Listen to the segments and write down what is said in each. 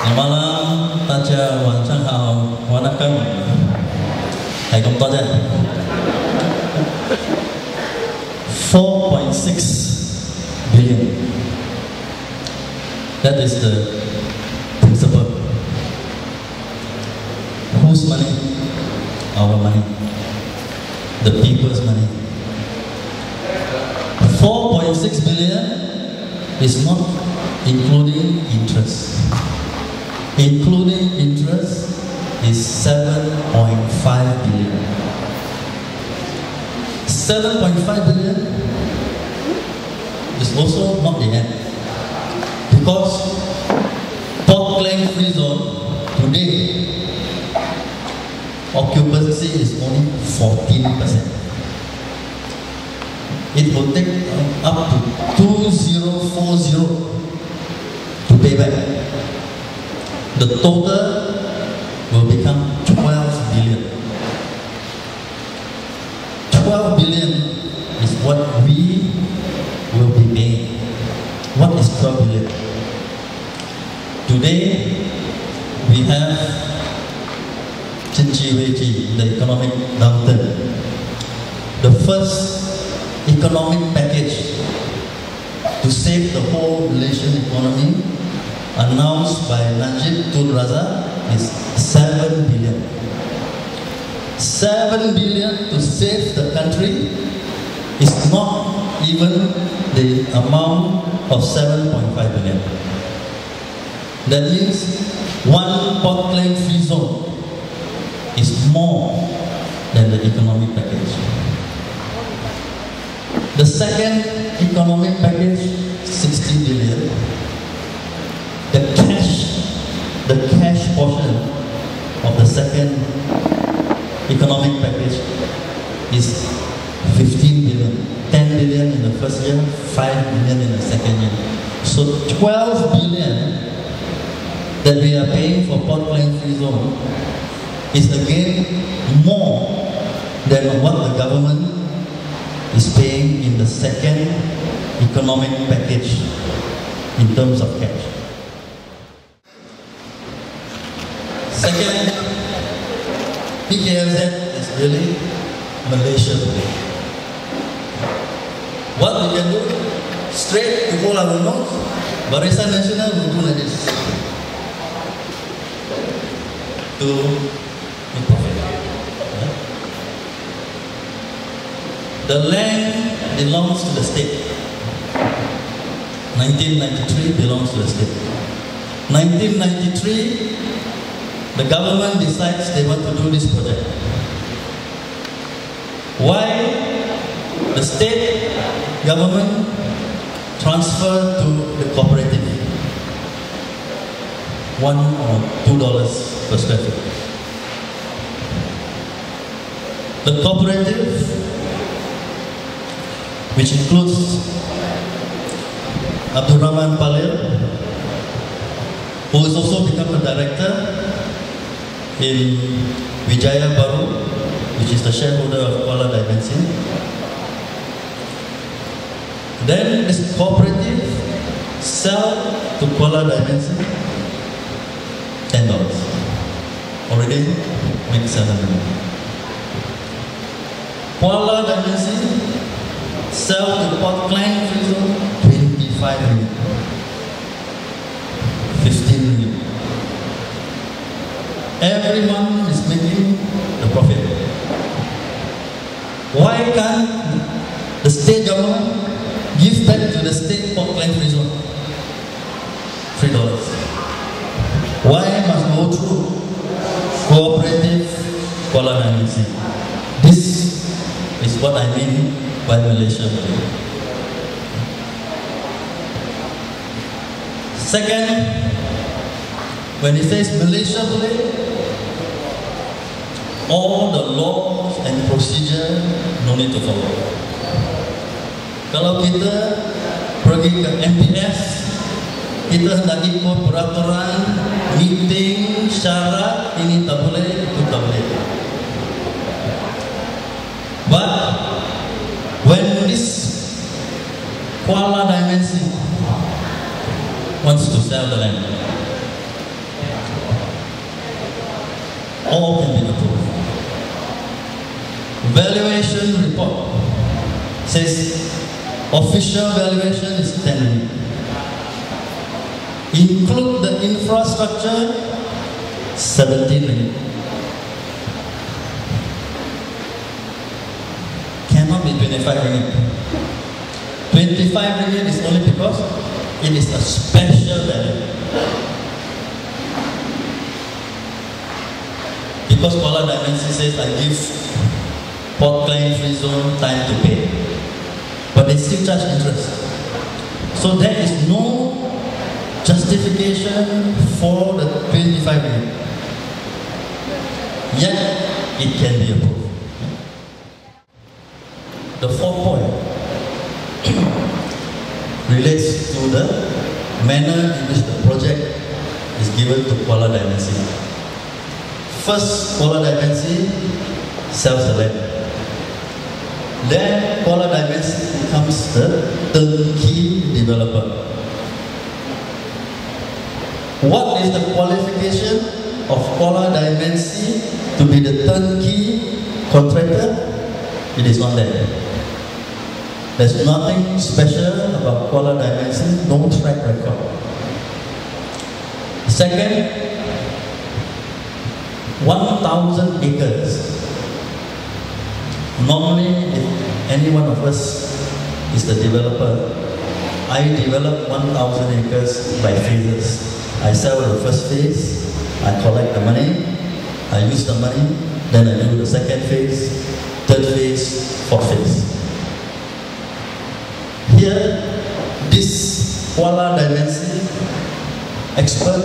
Selamat malam, 大家晚上好，Wanakkam. Hai công tốt 4.6 billion. That is the principle. Whose money? Our money. The people's money. 4.6 billion is not including interest. Including interest is 7.5 billion. 7.5 billion is also not the end. Because Port Klang Free Zone today occupancy is only 14%. It will take up to 2040 to pay back. The total will become 12 billion. 12 billion is what we will be paying. What is 12 billion? Today we have the economic downturn. The first economic package to save the whole Malaysian economy announced by Najib Tun Razak is 7 billion. 7 billion to save the country is not even the amount of 7.5 billion. That means one Port Klang Free Zone is more than the economic package. The second economic package, 60 billion. The cash portion of the second economic package is 15 billion. 10 billion in the first year, 5 billion in the second year. So 12 billion that we are paying for Port Klang Free Zone is again more than what the government is paying in the second economic package in terms of cash. Second, PKMZ is really Malaysia today. What we can do, straight to hold our nose, Barisan Nasional will do like this. To make profit. The land belongs to the state. 1993 belongs to the state. 1993, the government decides they want to do this project. Why the state government transfer to the cooperative $1 or $2 per square feet. The cooperative, which includes Abdul Rahman Palil, who has also become a director in Wijaya Baru, which is the shareholder of Kuala Dimension. Then this cooperative sell to Kuala Dimension $10. Already make 7 million. Kuala Dimension sell to Port Klang Free Zone 25 million. 15 million. Every month is making the profit. Why can't the state government give back to the state Port Klang Free Zone $3? Why must go through cooperative Kuala Dimension? This is what I mean by Malaysia today. Second, when he says Malaysia today, all the laws and procedure no need to follow. Kalau kita pergi ke MPS, kita hendak ikut peraturan, meeting, syarat, ini tak boleh, itu tak boleh. But when this Kuala Dimension wants to sell the land, all can be approved. Valuation report says official valuation is 10 million. Include the infrastructure, 17 million. Cannot be 25 million. 25 million is only because it is a special value. Because Kuala Dimensi says I give Port Klang free zone time to pay. But they still charge interest. So there is no justification for the 25 million. Yet it can be approved. The fourth point relates to the manner in which the project is given to Kuala Dimensi. First, Kuala Dimensi sells the land. Then Kuala Dimensi becomes the turnkey developer. What is the qualification of Kuala Dimensi to be the turnkey contractor? It is not there. There's nothing special about Kuala Dimensi, no track record. Second, 1,000 acres. Normally, if any one of us is the developer, I develop 1,000 acres by phases. I sell the first phase, I collect the money, I use the money, then I do the second phase, third phase, fourth phase. Here, this Kuala Dimensi expert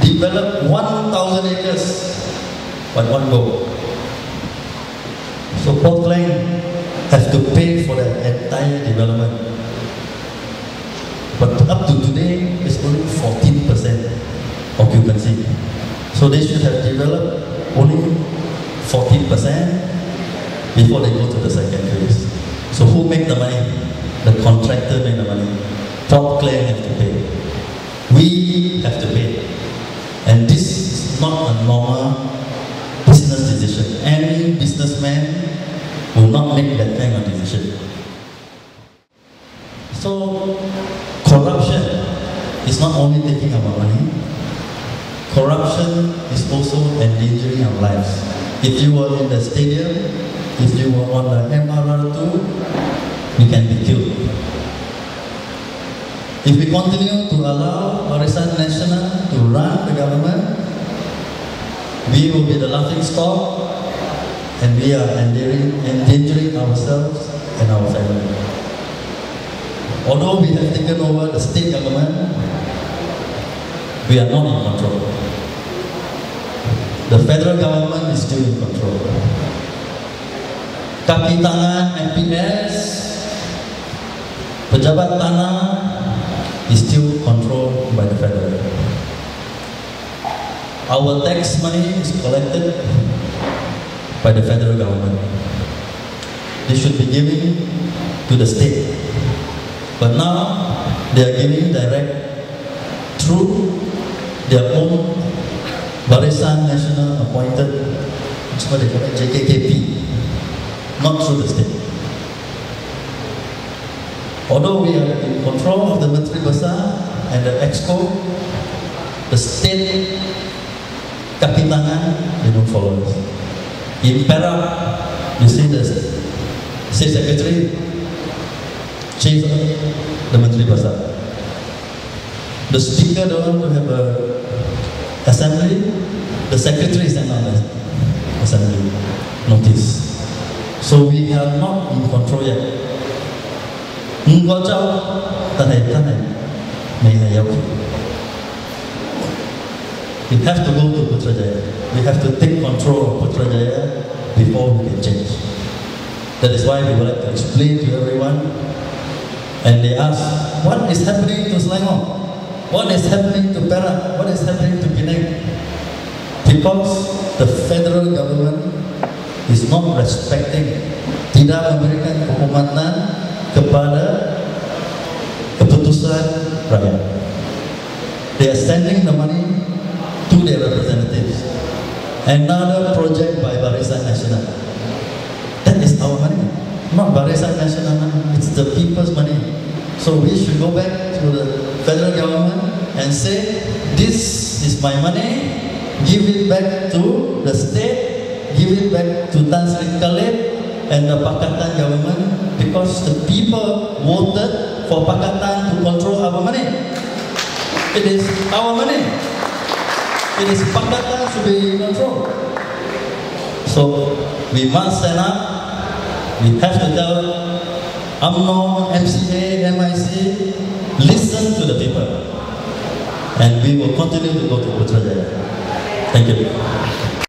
developed 1,000 acres by one go. So Port Klang has to pay for the entire development. But up to today, it's only 14% occupancy. So they should have developed only 14% before they go to the second phase. So who make the money? The contractor make the money. Port Klang have to pay. We have to pay. And this is not a normal business decision. Any businessman will not make that kind of decision. So corruption is not only taking our money. Corruption is also endangering our lives. If you were in the stadium, if you were on the MRR2, you can be killed. If we continue to allow Barisan Nasional to run the government, we will be the laughing stock and we are endangering ourselves and our family. Although we have taken over the state government, we are not in control. The federal government is still in control. Kaki tangan MPS, pejabat tanah is still controlled by the federal. Our tax money is collected by the federal government. They should be giving to the state. But now they are giving direct through their own Barisan Nasional appointed, that's what they call it, JKKP, not through the state. Although we are in control of the Menteri Besar and the Exco, the state kaki tangan, they don't follow us. In Perak, you see the state secretary chief the Menteri Besar. The speaker don't want to have a assembly, the secretary sent out the assembly notice. So we are not in control yet. We have to go to Putrajaya. We have to take control of Putrajaya before we can change. That is why we would like to explain to everyone. And they ask, what is happening to Selangor? What is happening to Perak? What is happening to Penang? Because the federal government is not respecting, tidak memberikan kehormatan kepada keputusan rakyat. They are sending the money to their representatives. another project by Barisan Nasional. That is our money, not Barisan Nasional money. It's the people's money. So we should go back to the federal government and say, this is my money, give it back to the state, give it back to Tan Sri Khalid and the Pakatan government, because the people voted for Pakatan to control our money. It is our money. It is Pakatan should be in control. So we must stand up. We have to tell UMNO, MCA, MIC, listen to the people. And we will continue to go to Putrajaya. Thank you.